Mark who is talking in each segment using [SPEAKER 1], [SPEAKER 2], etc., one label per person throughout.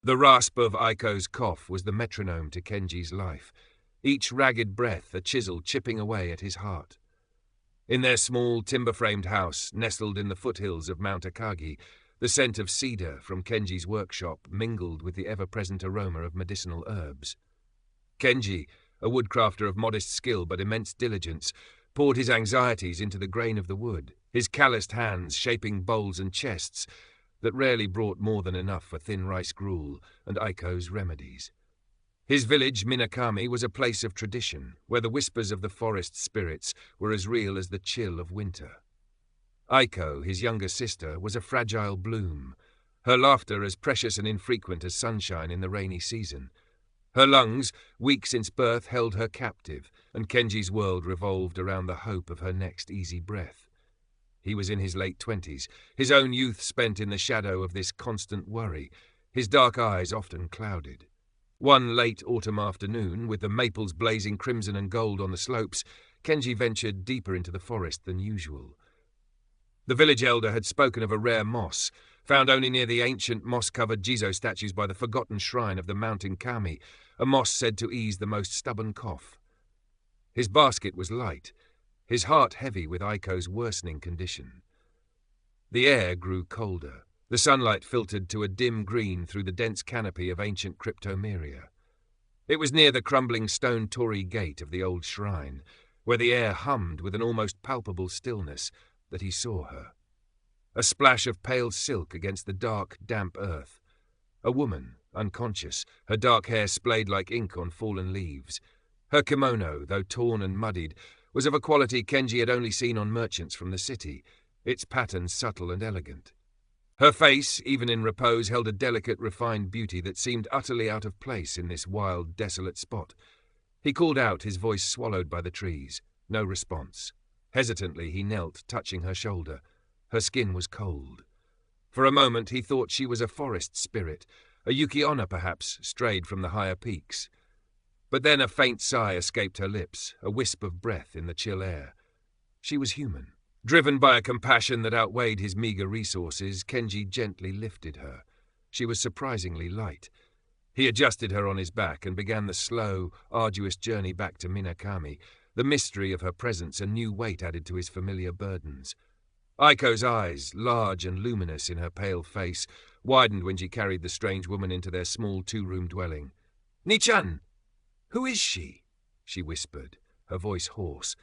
[SPEAKER 1] The rasp of Aiko's cough was the metronome to Kenji's life, each ragged breath a chisel chipping away at his heart. In their small, timber-framed house, nestled in the foothills of Mount Akagi, the scent of cedar from Kenji's workshop mingled with the ever-present aroma of medicinal herbs. Kenji, a woodcrafter of modest skill but immense diligence, poured his anxieties into the grain of the wood, his calloused hands shaping bowls and chests that rarely brought more than enough for thin rice gruel and Aiko's remedies. His village, Minakami, was a place of tradition, where the whispers of the forest spirits were as real as the chill of winter. Aiko, his younger sister, was a fragile bloom, her laughter as precious and infrequent as sunshine in the rainy season. Her lungs, weak since birth, held her captive, and Kenji's world revolved around the hope of her next easy breath. He was in his late 20s, his own youth spent in the shadow of this constant worry, his dark eyes often clouded. One late autumn afternoon, with the maples blazing crimson and gold on the slopes, Kenji ventured deeper into the forest than usual. The village elder had spoken of a rare moss, found only near the ancient moss-covered Jizo statues by the forgotten shrine of the mountain Kami, a moss said to ease the most stubborn cough. His basket was light, his heart heavy with Aiko's worsening condition. The air grew colder. The sunlight filtered to a dim green through the dense canopy of ancient cryptomeria. It was near the crumbling stone torii gate of the old shrine, where the air hummed with an almost palpable stillness, that he saw her. A splash of pale silk against the dark, damp earth. A woman, unconscious, her dark hair splayed like ink on fallen leaves. Her kimono, though torn and muddied, was of a quality Kenji had only seen on merchants from the city, its pattern subtle and elegant. Her face, even in repose, held a delicate, refined beauty that seemed utterly out of place in this wild, desolate spot. He called out, his voice swallowed by the trees. No response. Hesitantly he knelt, touching her shoulder. Her skin was cold. For a moment he thought she was a forest spirit, a Yuki-onna perhaps, strayed from the higher peaks. But then a faint sigh escaped her lips, a wisp of breath in the chill air. She was human. Driven by a compassion that outweighed his meager resources, Kenji gently lifted her. She was surprisingly light. He adjusted her on his back and began the slow, arduous journey back to Minakami, the mystery of her presence a new weight added to his familiar burdens. Aiko's eyes, large and luminous in her pale face, widened when she carried the strange woman into their small two-room dwelling. "Ni-chan! Who is she?" she whispered, her voice hoarse.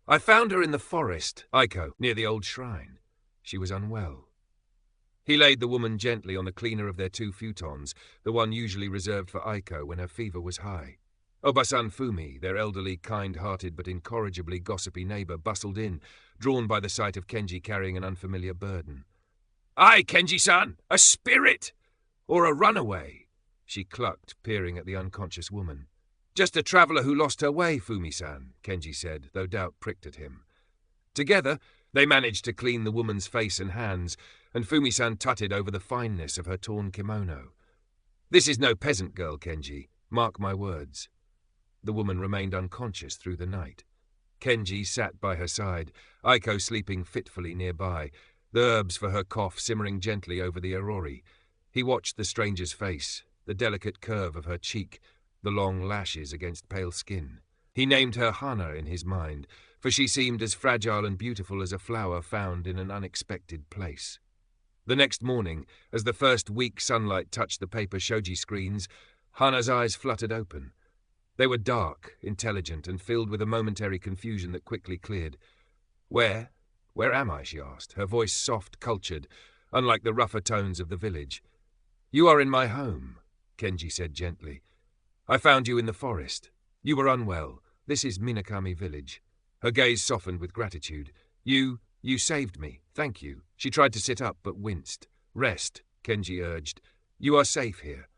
[SPEAKER 1] "I found her in the forest, Aiko, near the old shrine. She was unwell." He laid the woman gently on the cleaner of their two futons, the one usually reserved for Aiko when her fever was high. Obasan Fumi, their elderly, kind-hearted but incorrigibly gossipy neighbor, bustled in, drawn by the sight of Kenji carrying an unfamiliar burden. "Aye, Kenji-san! A spirit! Or a runaway!" she clucked, peering at the unconscious woman. "Just a traveller who lost her way, Fumi-san," Kenji said, though doubt pricked at him. Together, they managed to clean the woman's face and hands, and Fumi-san tutted over the fineness of her torn kimono. "This is no peasant girl, Kenji. Mark my words." The woman remained unconscious through the night. Kenji sat by her side, Aiko sleeping fitfully nearby, the herbs for her cough simmering gently over the aurori. He watched the stranger's face, the delicate curve of her cheek, the long lashes against pale skin. He named her Hana in his mind, for she seemed as fragile and beautiful as a flower found in an unexpected place. The next morning, as the first weak sunlight touched the paper shoji screens, Hana's eyes fluttered open. They were dark, intelligent, and filled with a momentary confusion that quickly cleared. Where am I?" she asked, her voice soft, cultured, unlike the rougher tones of the village. "You are in my home," Kenji said gently. "I found you in the forest. You were unwell. This is Minakami village." Her gaze softened with gratitude. You saved me. Thank you." She tried to sit up, but winced. "Rest," Kenji urged. "You are safe here."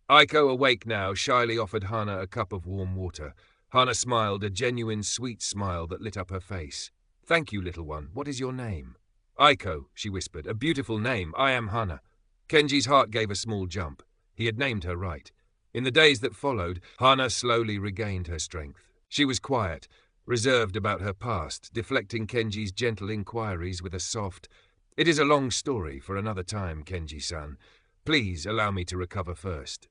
[SPEAKER 1] Aiko, awake now, shyly offered Hana a cup of warm water. Hana smiled, a genuine, sweet smile that lit up her face. "Thank you, little one. What is your name?" "Aiko," she whispered. "A beautiful name. I am Hana." Kenji's heart gave a small jump. He had named her right. In the days that followed, Hana slowly regained her strength. She was quiet, reserved about her past, deflecting Kenji's gentle inquiries with a soft, "It is a long story for another time, Kenji-san. Please allow me to recover first."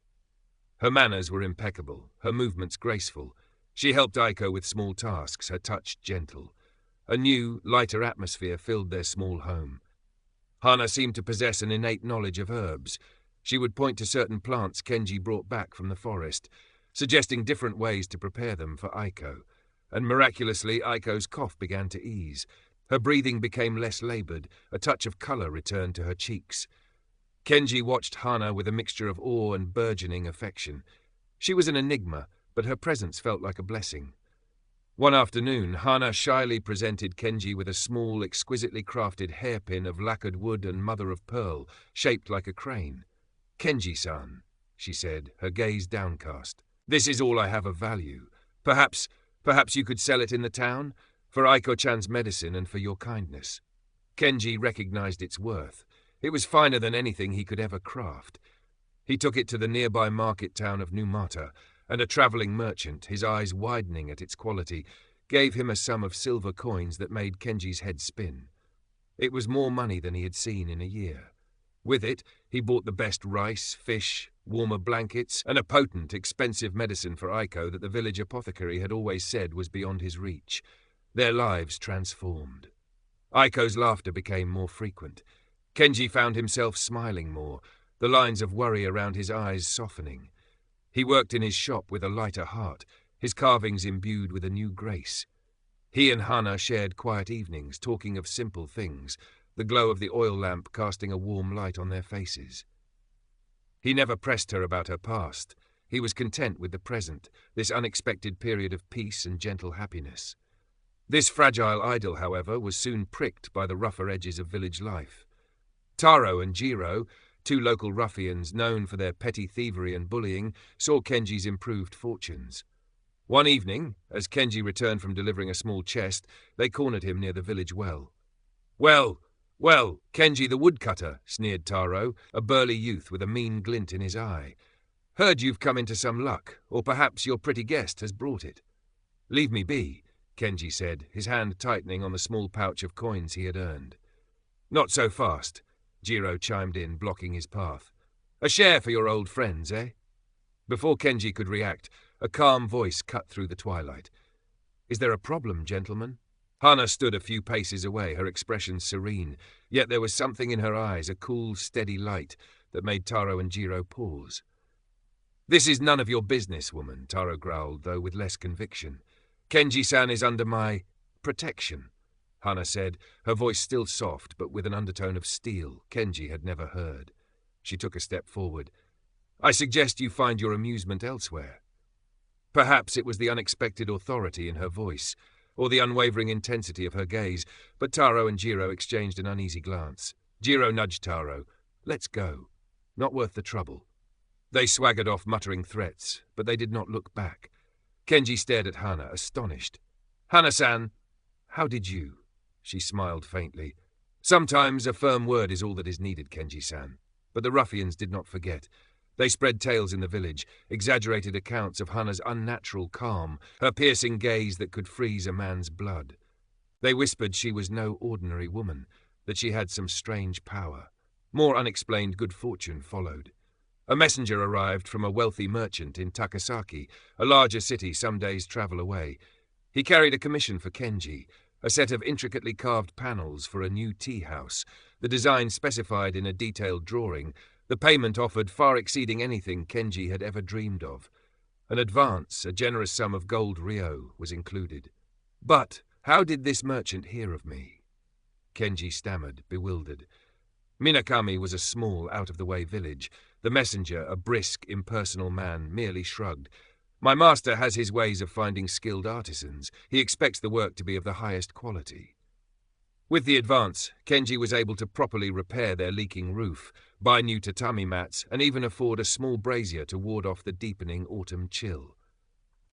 [SPEAKER 1] Her manners were impeccable, her movements graceful. She helped Aiko with small tasks, her touch gentle. A new, lighter atmosphere filled their small home. Hana seemed to possess an innate knowledge of herbs. She would point to certain plants Kenji brought back from the forest, suggesting different ways to prepare them for Aiko. And miraculously, Aiko's cough began to ease. Her breathing became less laboured, a touch of colour returned to her cheeks. Kenji watched Hana with a mixture of awe and burgeoning affection. She was an enigma, but her presence felt like a blessing. One afternoon, Hana shyly presented Kenji with a small, exquisitely crafted hairpin of lacquered wood and mother-of-pearl, shaped like a crane. "Kenji-san," she said, her gaze downcast. "This is all I have of value. Perhaps you could sell it in the town? For Aiko-chan's medicine and for your kindness." Kenji recognized its worth. It was finer than anything he could ever craft. He took it to the nearby market town of Numata, and a travelling merchant, his eyes widening at its quality, gave him a sum of silver coins that made Kenji's head spin. It was more money than he had seen in a year. With it, he bought the best rice, fish, warmer blankets, and a potent, expensive medicine for Aiko that the village apothecary had always said was beyond his reach. Their lives transformed. Aiko's laughter became more frequent. Kenji found himself smiling more, the lines of worry around his eyes softening. He worked in his shop with a lighter heart, his carvings imbued with a new grace. He and Hana shared quiet evenings, talking of simple things, the glow of the oil lamp casting a warm light on their faces. He never pressed her about her past. He was content with the present, this unexpected period of peace and gentle happiness. This fragile idyll, however, was soon pricked by the rougher edges of village life. Taro and Jiro, two local ruffians known for their petty thievery and bullying, saw Kenji's improved fortunes. One evening, as Kenji returned from delivering a small chest, they cornered him near the village well. Well, Kenji the woodcutter," sneered Taro, a burly youth with a mean glint in his eye. "Heard you've come into some luck, or perhaps your pretty guest has brought it." "Leave me be," Kenji said, his hand tightening on the small pouch of coins he had earned. "Not so fast," Jiro chimed in, blocking his path. "A share for your old friends, eh?" Before Kenji could react, a calm voice cut through the twilight. "Is there a problem, gentlemen?" Hana stood a few paces away, her expression serene, yet there was something in her eyes, a cool, steady light, that made Taro and Jiro pause. "This is none of your business, woman," Taro growled, though with less conviction. "Kenji-san is under my protection," Hana said, her voice still soft, but with an undertone of steel Kenji had never heard. She took a step forward. "I suggest you find your amusement elsewhere." Perhaps it was the unexpected authority in her voice, or the unwavering intensity of her gaze, but Taro and Jiro exchanged an uneasy glance. Jiro nudged Taro. "Let's go. Not worth the trouble." They swaggered off, muttering threats, but they did not look back. Kenji stared at Hana, astonished. "Hana-san, how did you?" She smiled faintly. "Sometimes a firm word is all that is needed, Kenji-san." But the ruffians did not forget. They spread tales in the village, exaggerated accounts of Hana's unnatural calm, her piercing gaze that could freeze a man's blood. They whispered she was no ordinary woman, that she had some strange power. More unexplained good fortune followed. A messenger arrived from a wealthy merchant in Takasaki, a larger city some days' travel away. He carried a commission for Kenji, a set of intricately carved panels for a new tea house, the design specified in a detailed drawing, the payment offered far exceeding anything Kenji had ever dreamed of. An advance, a generous sum of gold ryo, was included. But how did this merchant hear of me? Kenji stammered, bewildered. Minakami was a small, out-of-the-way village. The messenger, a brisk, impersonal man, merely shrugged. "My master has his ways of finding skilled artisans. He expects the work to be of the highest quality." With the advance, Kenji was able to properly repair their leaking roof, buy new tatami mats, and even afford a small brazier to ward off the deepening autumn chill.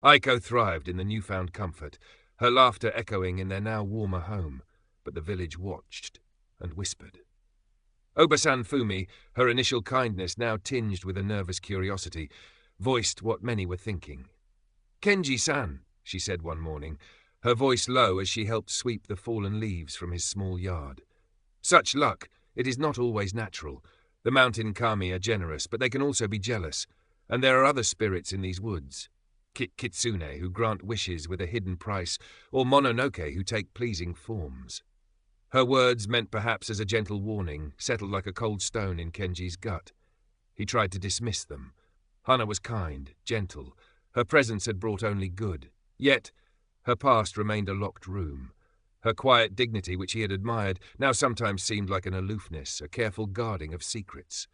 [SPEAKER 1] Aiko thrived in the newfound comfort, her laughter echoing in their now warmer home, but the village watched and whispered. Obasan Fumi, her initial kindness now tinged with a nervous curiosity, voiced what many were thinking. "Kenji-san," she said one morning, her voice low as she helped sweep the fallen leaves from his small yard. "Such luck, it is not always natural. The mountain kami are generous, but they can also be jealous, and there are other spirits in these woods. Kitsune, who grant wishes with a hidden price, or mononoke, who take pleasing forms. Her words, meant perhaps as a gentle warning, settled like a cold stone in Kenji's gut. He tried to dismiss them. Hana was kind, gentle. Her presence had brought only good. Yet, her past remained a locked room. Her quiet dignity, which he had admired, now sometimes seemed like an aloofness, a careful guarding of secrets.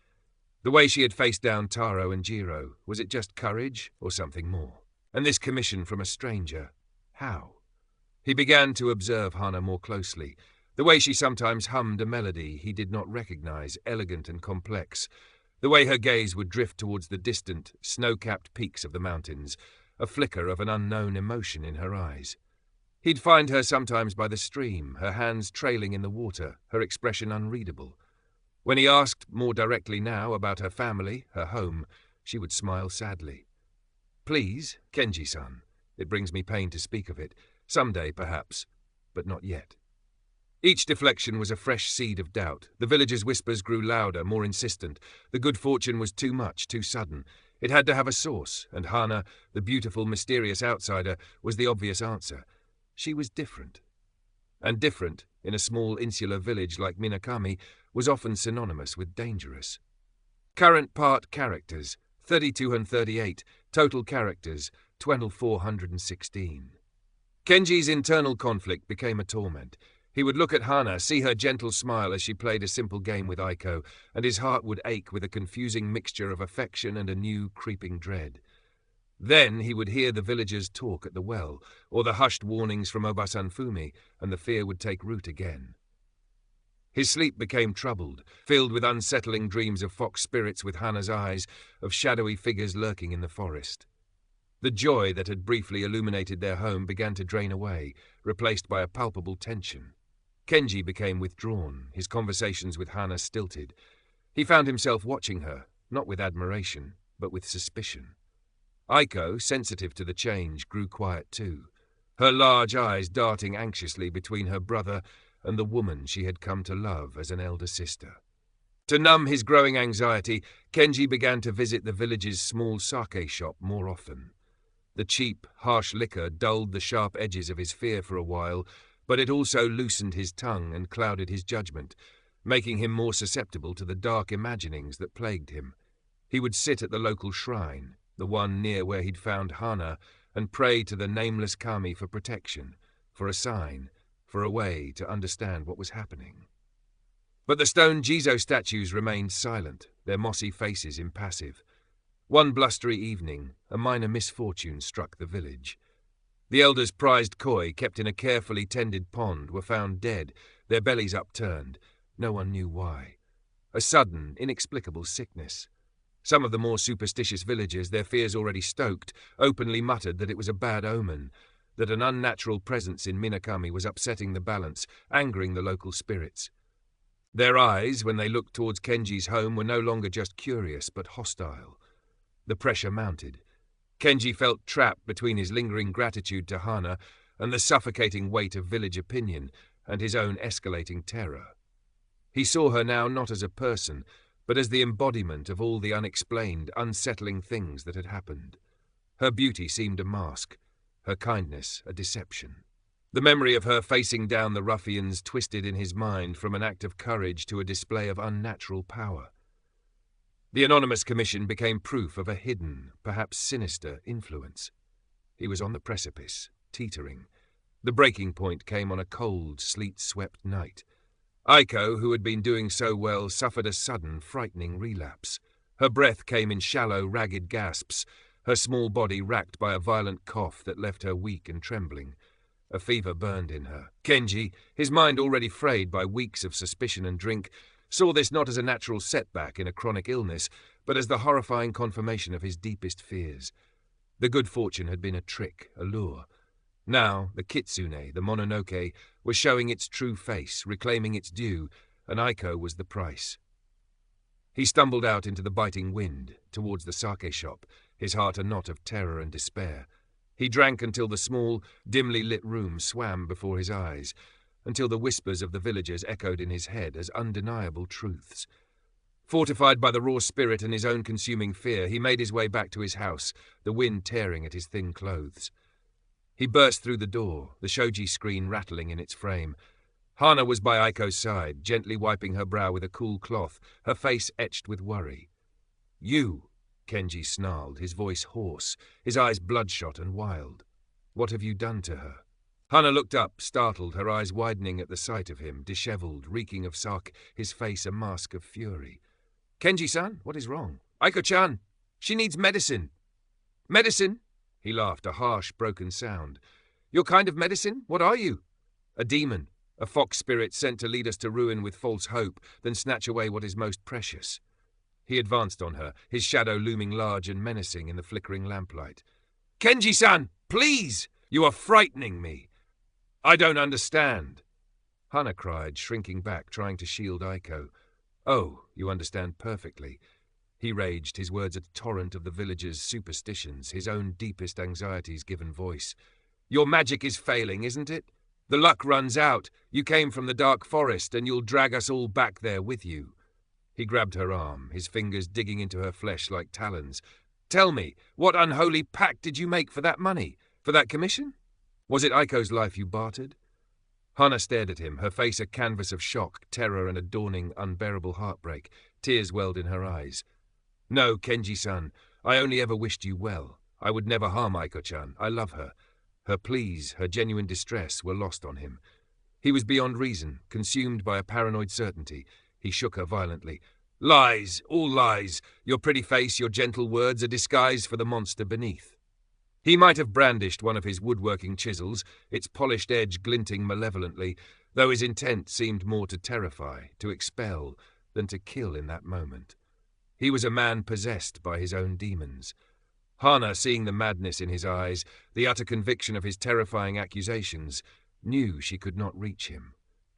[SPEAKER 1] The way she had faced down Taro and Jiro, was it just courage or something more? And this commission from a stranger, how? He began to observe Hana more closely. The way she sometimes hummed a melody he did not recognize, elegant and complex. The way her gaze would drift towards the distant, snow-capped peaks of the mountains, a flicker of an unknown emotion in her eyes. He'd find her sometimes by the stream, her hands trailing in the water, her expression unreadable. When he asked more directly now about her family, her home, she would smile sadly. "Please, Kenji-san, it brings me pain to speak of it. Someday, perhaps, but not yet." Each deflection was a fresh seed of doubt. The villagers' whispers grew louder, more insistent. The good fortune was too much, too sudden. It had to have a source, and Hana, the beautiful, mysterious outsider, was the obvious answer. She was different. And different, in a small insular village like Minakami, was often synonymous with dangerous. Current part characters, 32 and 38, total characters, 2416. Kenji's internal conflict became a torment. He would look at Hana, see her gentle smile as she played a simple game with Aiko, and his heart would ache with a confusing mixture of affection and a new, creeping dread. Then he would hear the villagers talk at the well, or the hushed warnings from Obasan Fumi, and the fear would take root again. His sleep became troubled, filled with unsettling dreams of fox spirits with Hana's eyes, of shadowy figures lurking in the forest. The joy that had briefly illuminated their home began to drain away, replaced by a palpable tension. Kenji became withdrawn, his conversations with Hana stilted. He found himself watching her, not with admiration, but with suspicion. Aiko, sensitive to the change, grew quiet too, her large eyes darting anxiously between her brother and the woman she had come to love as an elder sister. To numb his growing anxiety, Kenji began to visit the village's small sake shop more often. The cheap, harsh liquor dulled the sharp edges of his fear for a while, but it also loosened his tongue and clouded his judgment, making him more susceptible to the dark imaginings that plagued him. He would sit at the local shrine, the one near where he'd found Hana, and pray to the nameless kami for protection, for a sign, for a way to understand what was happening. But the stone Jizo statues remained silent, their mossy faces impassive. One blustery evening, a minor misfortune struck the village. The elders' prized koi, kept in a carefully tended pond, were found dead, their bellies upturned. No one knew why. A sudden, inexplicable sickness. Some of the more superstitious villagers, their fears already stoked, openly muttered that it was a bad omen, that an unnatural presence in Minakami was upsetting the balance, angering the local spirits. Their eyes, when they looked towards Kenji's home, were no longer just curious, but hostile. The pressure mounted. Kenji felt trapped between his lingering gratitude to Hana and the suffocating weight of village opinion and his own escalating terror. He saw her now not as a person, but as the embodiment of all the unexplained, unsettling things that had happened. Her beauty seemed a mask, her kindness a deception. The memory of her facing down the ruffians twisted in his mind from an act of courage to a display of unnatural power. The anonymous commission became proof of a hidden, perhaps sinister, influence. He was on the precipice, teetering. The breaking point came on a cold, sleet-swept night. Aiko, who had been doing so well, suffered a sudden, frightening relapse. Her breath came in shallow, ragged gasps, her small body racked by a violent cough that left her weak and trembling. A fever burned in her. Kenji, his mind already frayed by weeks of suspicion and drink, saw this not as a natural setback in a chronic illness, but as the horrifying confirmation of his deepest fears. The good fortune had been a trick, a lure. Now, the kitsune, the mononoke, was showing its true face, reclaiming its due, and Aiko was the price. He stumbled out into the biting wind, towards the sake shop, his heart a knot of terror and despair. He drank until the small, dimly lit room swam before his eyes, until the whispers of the villagers echoed in his head as undeniable truths. Fortified by the raw spirit and his own consuming fear, he made his way back to his house, the wind tearing at his thin clothes. He burst through the door, the shoji screen rattling in its frame. Hana was by Aiko's side, gently wiping her brow with a cool cloth, her face etched with worry. "You," Kenji snarled, his voice hoarse, his eyes bloodshot and wild. "What have you done to her?" Hana looked up, startled, her eyes widening at the sight of him, dishevelled, reeking of sake, his face a mask of fury. "Kenji-san, what is wrong?" "Aiko-chan, she needs medicine." "Medicine?" He laughed, a harsh, broken sound. "Your kind of medicine? What are you?" "A demon, a fox spirit sent to lead us to ruin with false hope, then snatch away what is most precious." He advanced on her, his shadow looming large and menacing in the flickering lamplight. "Kenji-san, please! You are frightening me." "I don't understand." Hana cried, shrinking back, trying to shield Aiko. "Oh, you understand perfectly." He raged, his words a torrent of the villagers' superstitions, his own deepest anxieties given voice. "Your magic is failing, isn't it? The luck runs out. You came from the dark forest, and you'll drag us all back there with you." He grabbed her arm, his fingers digging into her flesh like talons. "Tell me, what unholy pact did you make for that money? For that commission? Was it Aiko's life you bartered?" Hana stared at him, her face a canvas of shock, terror, and a dawning, unbearable heartbreak. Tears welled in her eyes. "No, Kenji-san, I only ever wished you well. I would never harm Aiko-chan. I love her." Her pleas, her genuine distress, were lost on him. He was beyond reason, consumed by a paranoid certainty. He shook her violently. "Lies, all lies. Your pretty face, your gentle words, a disguise for the monster beneath." He might have brandished one of his woodworking chisels, its polished edge glinting malevolently, though his intent seemed more to terrify, to expel, than to kill in that moment. He was a man possessed by his own demons. Hana, seeing the madness in his eyes, the utter conviction of his terrifying accusations, knew she could not reach him.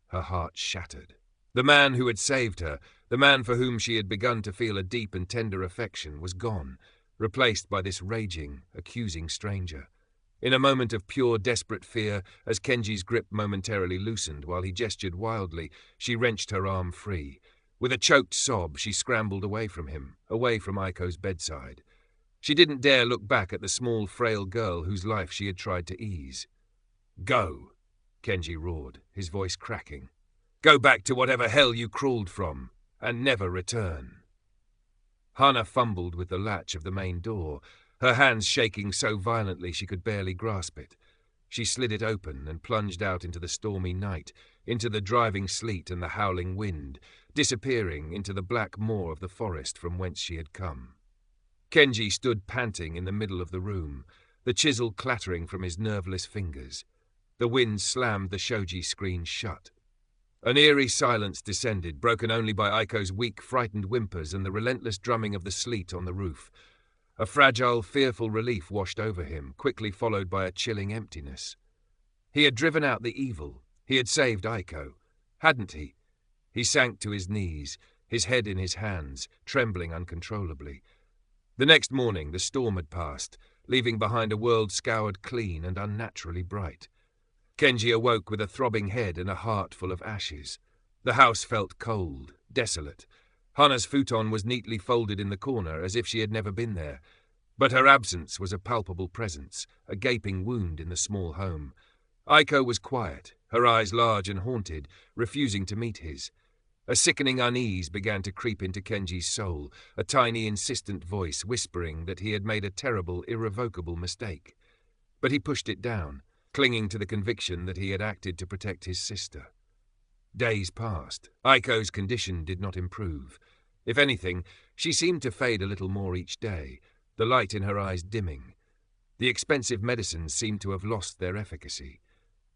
[SPEAKER 1] Her heart shattered. The man who had saved her, the man for whom she had begun to feel a deep and tender affection, was gone, replaced by this raging, accusing stranger. In a moment of pure, desperate fear, as Kenji's grip momentarily loosened while he gestured wildly, she wrenched her arm free. With a choked sob, she scrambled away from him, away from Aiko's bedside. She didn't dare look back at the small, frail girl whose life she had tried to ease. "Go," Kenji roared, his voice cracking. "Go back to whatever hell you crawled from, and never return." Hana fumbled with the latch of the main door, her hands shaking so violently she could barely grasp it. She slid it open and plunged out into the stormy night, into the driving sleet and the howling wind, disappearing into the black maw of the forest from whence she had come. Kenji stood panting in the middle of the room, the chisel clattering from his nerveless fingers. The wind slammed the shoji screen shut. An eerie silence descended, broken only by Aiko's weak, frightened whimpers and the relentless drumming of the sleet on the roof. A fragile, fearful relief washed over him, quickly followed by a chilling emptiness. He had driven out the evil. He had saved Aiko. Hadn't he? He sank to his knees, his head in his hands, trembling uncontrollably. The next morning the storm had passed, leaving behind a world scoured clean and unnaturally bright. Kenji awoke with a throbbing head and a heart full of ashes. The house felt cold, desolate. Hana's futon was neatly folded in the corner as if she had never been there. But her absence was a palpable presence, a gaping wound in the small home. Aiko was quiet, her eyes large and haunted, refusing to meet his. A sickening unease began to creep into Kenji's soul, a tiny, insistent voice whispering that he had made a terrible, irrevocable mistake. But he pushed it down, clinging to the conviction that he had acted to protect his sister. Days passed. Aiko's condition did not improve. If anything, she seemed to fade a little more each day, the light in her eyes dimming. The expensive medicines seemed to have lost their efficacy.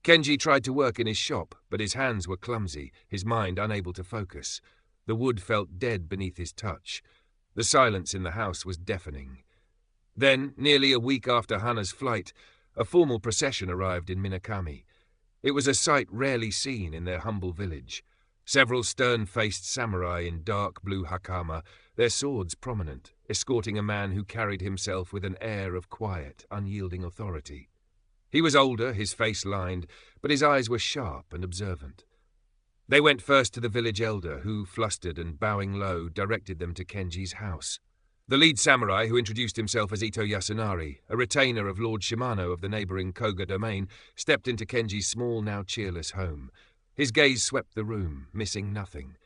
[SPEAKER 1] Kenji tried to work in his shop, but his hands were clumsy, his mind unable to focus. The wood felt dead beneath his touch. The silence in the house was deafening. Then, nearly a week after Hana's flight, a formal procession arrived in Minakami. It was a sight rarely seen in their humble village. Several stern-faced samurai in dark blue hakama, their swords prominent, escorting a man who carried himself with an air of quiet, unyielding authority. He was older, his face lined, but his eyes were sharp and observant. They went first to the village elder, who, flustered and bowing low, directed them to Kenji's house. The lead samurai, who introduced himself as Ito Yasunari, a retainer of Lord Shimano of the neighbouring Koga domain, stepped into Kenji's small, now cheerless home. His gaze swept the room, missing nothing.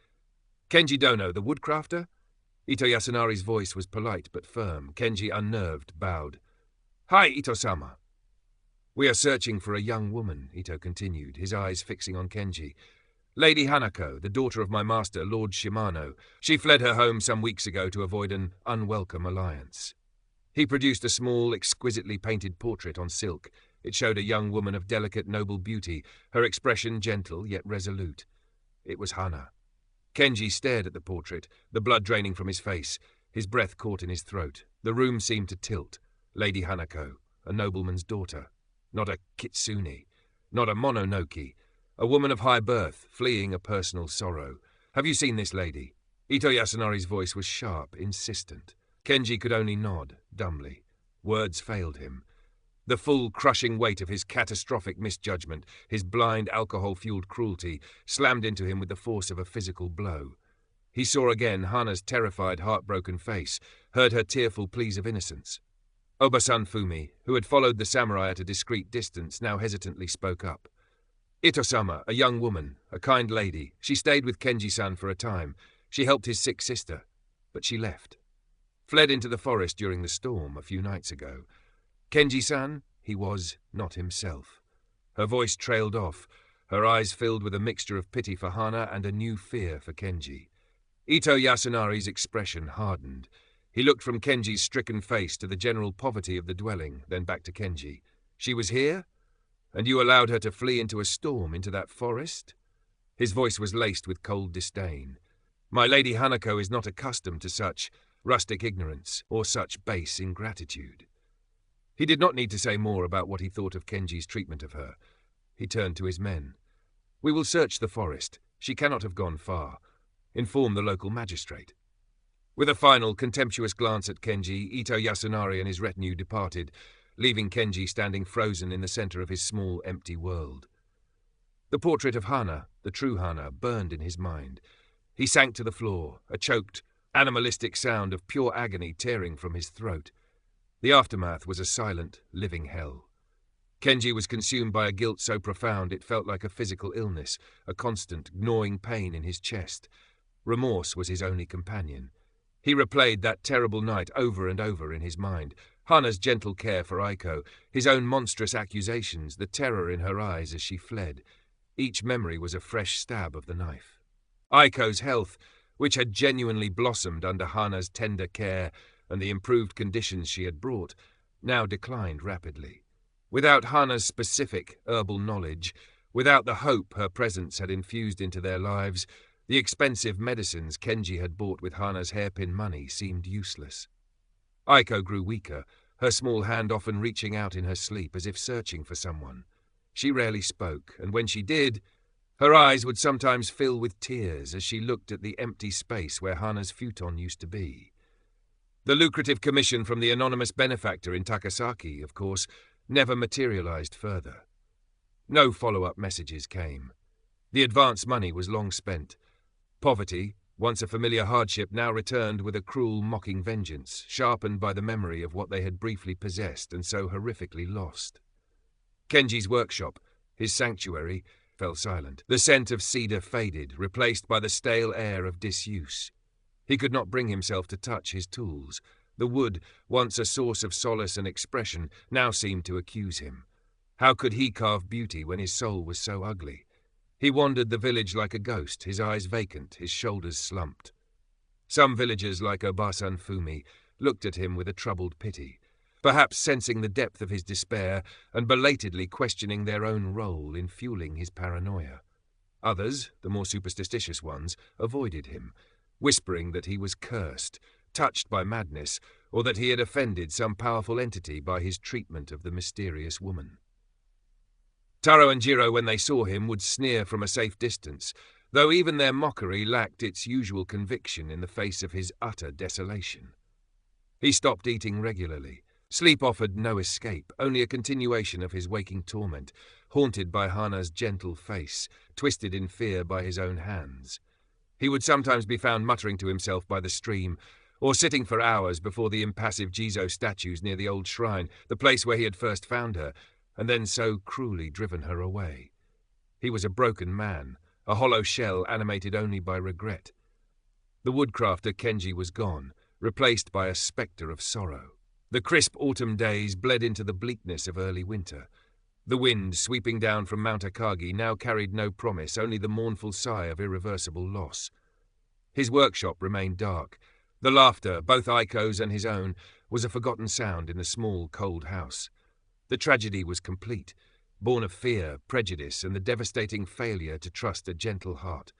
[SPEAKER 1] "Kenji Dono, the Woodcrafter?" Ito Yasunari's voice was polite but firm. Kenji, unnerved, bowed. "Hi, Ito-sama." "We are searching for a young woman," Ito continued, his eyes fixing on Kenji. "Lady Hanako, the daughter of my master, Lord Shimano. She fled her home some weeks ago to avoid an unwelcome alliance." He produced a small, exquisitely painted portrait on silk. It showed a young woman of delicate, noble beauty, her expression gentle yet resolute. It was Hana. Kenji stared at the portrait, the blood draining from his face. His breath caught in his throat. The room seemed to tilt. Lady Hanako, a nobleman's daughter. Not a kitsune. Not a mononoke. A woman of high birth, fleeing a personal sorrow. "Have you seen this lady?" Ito Yasunari's voice was sharp, insistent. Kenji could only nod, dumbly. Words failed him. The full, crushing weight of his catastrophic misjudgment, his blind, alcohol-fueled cruelty, slammed into him with the force of a physical blow. He saw again Hana's terrified, heartbroken face, heard her tearful pleas of innocence. Obasan Fumi, who had followed the samurai at a discreet distance, now hesitantly spoke up. "Ito-sama, a young woman, a kind lady. She stayed with Kenji-san for a time. She helped his sick sister, but she left. Fled into the forest during the storm a few nights ago. Kenji-san, he was not himself." Her voice trailed off, her eyes filled with a mixture of pity for Hana and a new fear for Kenji. Ito Yasunari's expression hardened. He looked from Kenji's stricken face to the general poverty of the dwelling, then back to Kenji. "She was here? And you allowed her to flee into a storm, into that forest?" His voice was laced with cold disdain. "My Lady Hanako is not accustomed to such rustic ignorance or such base ingratitude." He did not need to say more about what he thought of Kenji's treatment of her. He turned to his men. "We will search the forest. She cannot have gone far. Inform the local magistrate." With a final, contemptuous glance at Kenji, Ito Yasunari and his retinue departed, leaving Kenji standing frozen in the center of his small, empty world. The portrait of Hana, the true Hana, burned in his mind. He sank to the floor, a choked, animalistic sound of pure agony tearing from his throat. The aftermath was a silent, living hell. Kenji was consumed by a guilt so profound it felt like a physical illness, a constant, gnawing pain in his chest. Remorse was his only companion. He replayed that terrible night over and over in his mind. Hana's gentle care for Aiko, his own monstrous accusations, the terror in her eyes as she fled. Each memory was a fresh stab of the knife. Aiko's health, which had genuinely blossomed under Hana's tender care and the improved conditions she had brought, now declined rapidly. Without Hana's specific herbal knowledge, without the hope her presence had infused into their lives, the expensive medicines Kenji had bought with Hana's hairpin money seemed useless. Aiko grew weaker, her small hand often reaching out in her sleep as if searching for someone. She rarely spoke, and when she did, her eyes would sometimes fill with tears as she looked at the empty space where Hana's futon used to be. The lucrative commission from the anonymous benefactor in Takasaki, of course, never materialized further. No follow-up messages came. The advance money was long spent. Poverty, once a familiar hardship, now returned with a cruel, mocking vengeance, sharpened by the memory of what they had briefly possessed and so horrifically lost. Kenji's workshop, his sanctuary, fell silent. The scent of cedar faded, replaced by the stale air of disuse. He could not bring himself to touch his tools. The wood, once a source of solace and expression, now seemed to accuse him. How could he carve beauty when his soul was so ugly? He wandered the village like a ghost, his eyes vacant, his shoulders slumped. Some villagers, like Obasan Fumi, looked at him with a troubled pity, perhaps sensing the depth of his despair and belatedly questioning their own role in fueling his paranoia. Others, the more superstitious ones, avoided him, whispering that he was cursed, touched by madness, or that he had offended some powerful entity by his treatment of the mysterious woman. Taro and Jiro, when they saw him, would sneer from a safe distance, though even their mockery lacked its usual conviction in the face of his utter desolation. He stopped eating regularly, Sleep offered no escape, only a continuation of his waking torment, haunted by Hana's gentle face, twisted in fear by his own hands. He would sometimes be found muttering to himself by the stream, or sitting for hours before the impassive Jizo statues near the old shrine, the place where he had first found her, and then so cruelly driven her away. He was a broken man, a hollow shell animated only by regret. The woodcrafter Kenji was gone, replaced by a spectre of sorrow. The crisp autumn days bled into the bleakness of early winter. The wind, sweeping down from Mount Akagi, now carried no promise, only the mournful sigh of irreversible loss. His workshop remained dark. The laughter, both Aiko's and his own, was a forgotten sound in the small, cold house. The tragedy was complete, born of fear, prejudice, and the devastating failure to trust a gentle heart.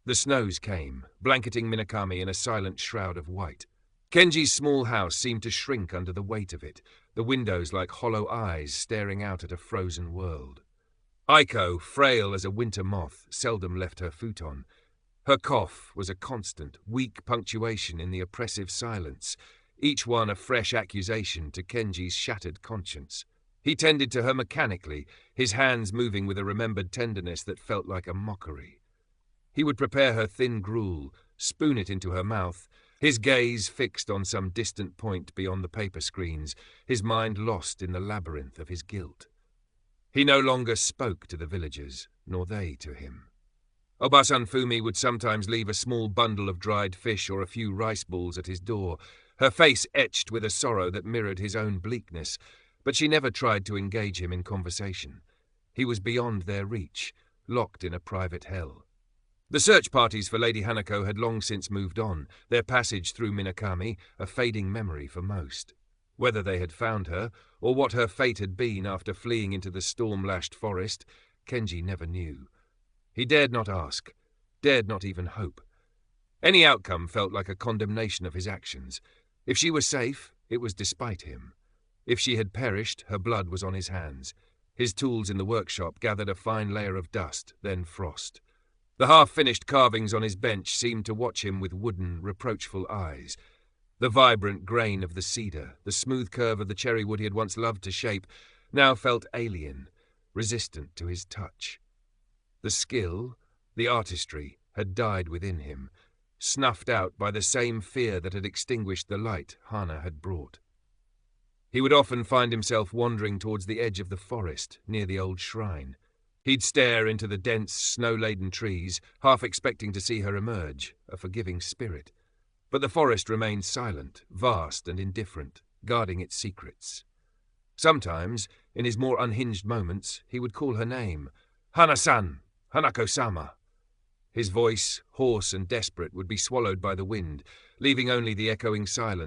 [SPEAKER 1] The snows came, blanketing Minakami in a silent shroud of white. Kenji's small house seemed to shrink under the weight of it, the windows like hollow eyes staring out at a frozen world. Aiko, frail as a winter moth, seldom left her futon. Her cough was a constant, weak punctuation in the oppressive silence, each one a fresh accusation to Kenji's shattered conscience. He tended to her mechanically, his hands moving with a remembered tenderness that felt like a mockery. He would prepare her thin gruel, spoon it into her mouth, his gaze fixed on some distant point beyond the paper screens, his mind lost in the labyrinth of his guilt. He no longer spoke to the villagers, nor they to him. Obasan Fumi would sometimes leave a small bundle of dried fish or a few rice balls at his door, her face etched with a sorrow that mirrored his own bleakness, but she never tried to engage him in conversation. He was beyond their reach, locked in a private hell. The search parties for Lady Hanako had long since moved on, their passage through Minakami a fading memory for most. Whether they had found her, or what her fate had been after fleeing into the storm-lashed forest, Kenji never knew. He dared not ask, dared not even hope. Any outcome felt like a condemnation of his actions. If she was safe, it was despite him. If she had perished, her blood was on his hands. His tools in the workshop gathered a fine layer of dust, then frost. The half-finished carvings on his bench seemed to watch him with wooden, reproachful eyes. The vibrant grain of the cedar, the smooth curve of the cherry wood he had once loved to shape, now felt alien, resistant to his touch. The skill, the artistry, had died within him, snuffed out by the same fear that had extinguished the light Hana had brought. He would often find himself wandering towards the edge of the forest, near the old shrine. He'd stare into the dense, snow-laden trees, half expecting to see her emerge, a forgiving spirit. But the forest remained silent, vast and indifferent, guarding its secrets. Sometimes, in his more unhinged moments, he would call her name, Hana-san, Hanako-sama. His voice, hoarse and desperate, would be swallowed by the wind, leaving only the echoing silence